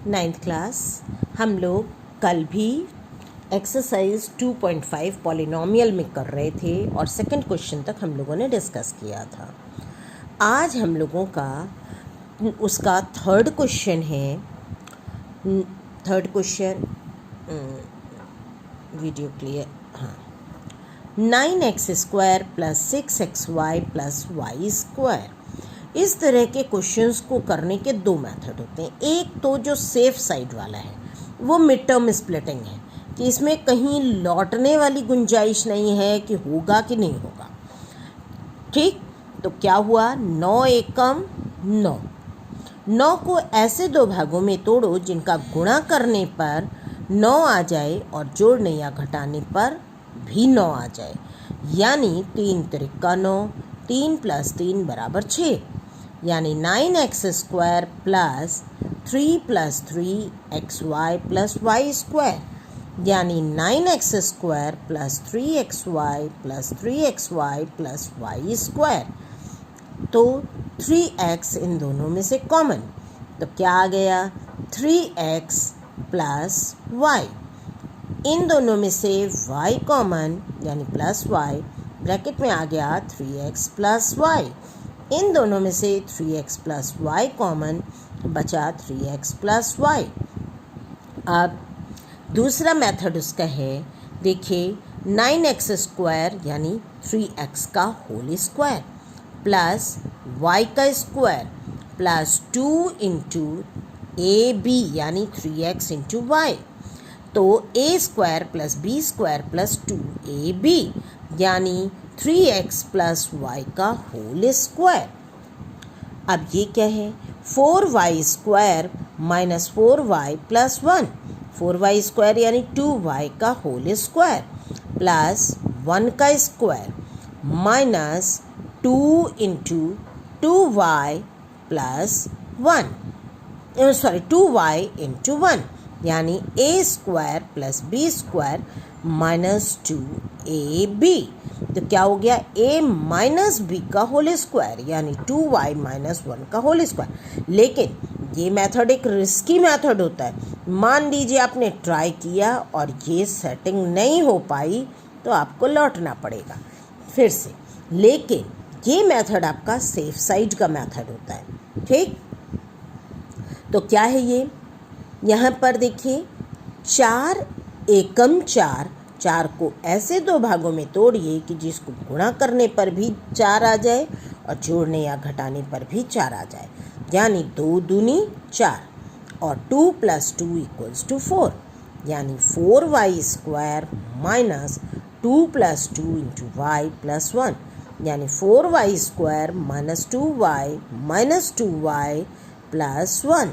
9th class. हम लोग कल भी एक्सरसाइज 2.5 पॉलिनोमियल में कर रहे थे और सेकंड क्वेश्चन तक हम लोगों ने डिस्कस किया था। आज हम लोगों का उसका थर्ड क्वेश्चन है। थर्ड क्वेश्चन वीडियो क्लियर, हाँ। 9x² + 6xy + y²। इस तरह के क्वेश्चंस को करने के दो मेथड होते हैं। एक तो जो सेफ साइड वाला है वो मिड टर्म स्प्लिटिंग है कि इसमें कहीं लौटने वाली गुंजाइश नहीं है कि होगा कि नहीं होगा। ठीक, तो क्या हुआ, 9 एकम 9। 9 को ऐसे दो भागों में तोड़ो जिनका गुणा करने पर 9 आ जाए और जोड़ने या घटाने पर भी 9 आ जाए। यानी 3 त्रिका 9, 3 + 3 = 6। यानी 9x² + 3 + 3xy + y²। यानी 9x² + 3xy + 3xy + y²। तो 3x इन दोनों में से कॉमन, तो क्या आ गया, 3x + y। इन दोनों में से y कॉमन यानी +y, ब्रैकेट में आ गया 3x + y। इन दोनों में से 3x + y कॉमन, बचा 3x + y। अब दूसरा मेथड उसका है, देखिए 9x² यानी 3x का होल स्क्वायर प्लस y का स्क्वायर प्लस 2 × ab यानी 3x × y। तो a² + b² + 2ab यानी 3x + y का होल स्क्वायर। अब ये क्या है, 4y² - 4y + 1। 4y² यानी 2y का होल स्क्वायर प्लस 1 का स्क्वायर माइनस 2 × 2y + 1, 2y × 1 यानी a² + b² - 2ab। तो क्या हो गया, a - b का होल स्क्वायर यानी 2y - 1 का होल स्क्वायर। लेकिन ये मेथड एक रिस्की मेथड होता है। मान लीजिए आपने ट्राई किया और ये सेटिंग नहीं हो पाई तो आपको लौटना पड़ेगा फिर से। लेकिन ये मेथड आपका सेफ साइड का मेथड होता है। ठीक, तो क्या है ये, यहाँ पर देखिए 4 एकम 4। 4 को ऐसे दो भागों में तोड़िए कि जिसको गुणा करने पर भी 4 आ जाए और जोड़ने या घटाने पर भी 4 आ जाए। यानी 2 दूनी 4 और 2 + 2 = 4। यानी 4y² - 2 + 2 × y + 1 यानी 4y² - 2y - 2y + 1।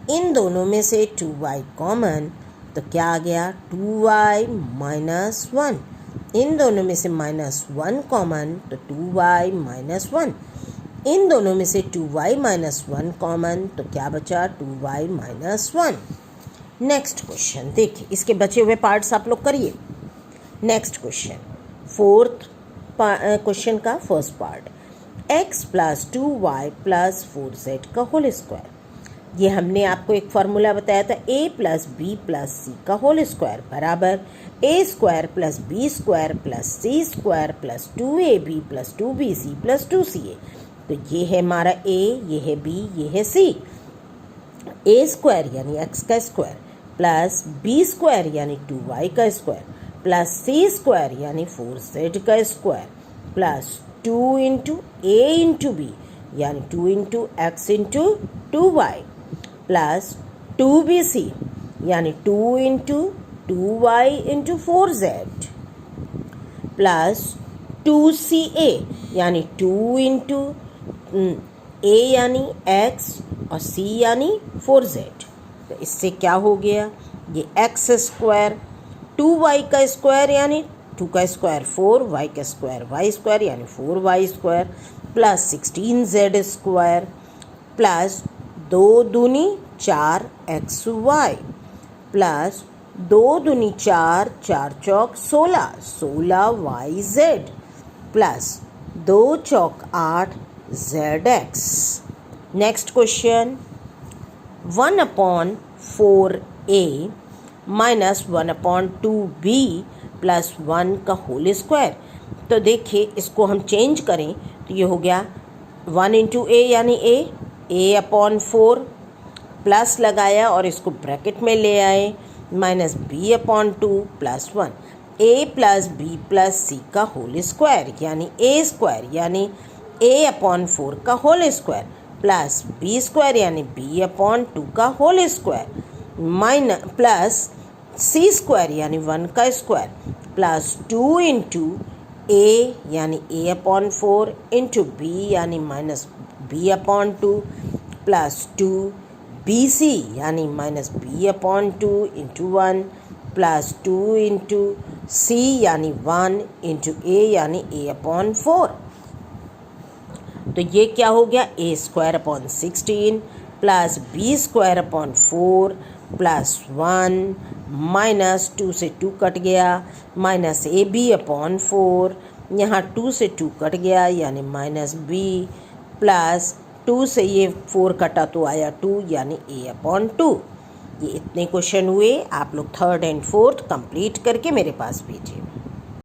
इन दोनों में से 2y कॉमन, तो क्या आ गया, 2y - 1। इन दोनों में से -1 कॉमन, तो 2y - 1। इन दोनों में से 2y - 1 कॉमन, तो क्या बचा, 2y - 1। नेक्स्ट क्वेश्चन देखिए, इसके बचे हुए पार्ट्स आप लोग करिए। नेक्स्ट क्वेश्चन, फोर्थ क्वेश्चन का first part, x + 2y + 4z का होल स्क्वायर। ये हमने आपको एक फार्मूला बताया था, a + b + c का होल स्क्वायर बराबर a² + b² + c² + 2ab + 2bc + 2ca। तो ये है हमारा a, ये है b, ये है c। a² यानी x का स्क्वायर प्लस b² यानी 2y का स्क्वायर प्लस c² यानी 4z का स्क्वायर प्लस 2 × a × b यानी 2 × x × 2y प्लस 2bc यानी 2 × 2y × 4z प्लस 2ca यानी 2 × a यानी x और c यानी 4z। तो इससे क्या हो गया, ये x² 2y का स्क्वायर यानी 2 का स्क्वायर 4, y का स्क्वायर y² यानी 4y² प्लस 16z² प्लस 2 दूनी 4xy प्लस 2 दूनी 4, 4 चौक 16, 16yz प्लस 2 चौक 8 zx। Next question, 1/4a minus 1/2b plus 1 का होल स्क्वायर। तो देखिए इसको हम चेंज करें तो ये हो गया 1 इंटू ए यानी a/4 प्लस लगाया और इसको ब्रैकेट में ले आए minus b/2 plus 1 a plus b plus c का होल स्क्वायर यानी a स्क्वायर यानी a/4 का whole square plus b square यानी b/2 का whole square minus plus c square यानी 1 का स्क्वायर प्लस 2 इंटू a यानी a/4 इंटू b यानी माइनस b/2 प्लस 2 bc यानी minus b/2 into 1 plus 2 into c यानी 1 इंटू a यानी a/4। तो ये क्या हो गया a² 16 plus b² 4 plus 1 minus 2 से 2 कट गया माइनस ab/4 यहाँ 2 से 2 कट गया यानी माइनस b प्लस 2 से ये 4 कटा तो आया 2 यानी a/2। ये इतने क्वेश्चन हुए। आप लोग 3rd and 4th कंप्लीट करके मेरे पास भेजिए।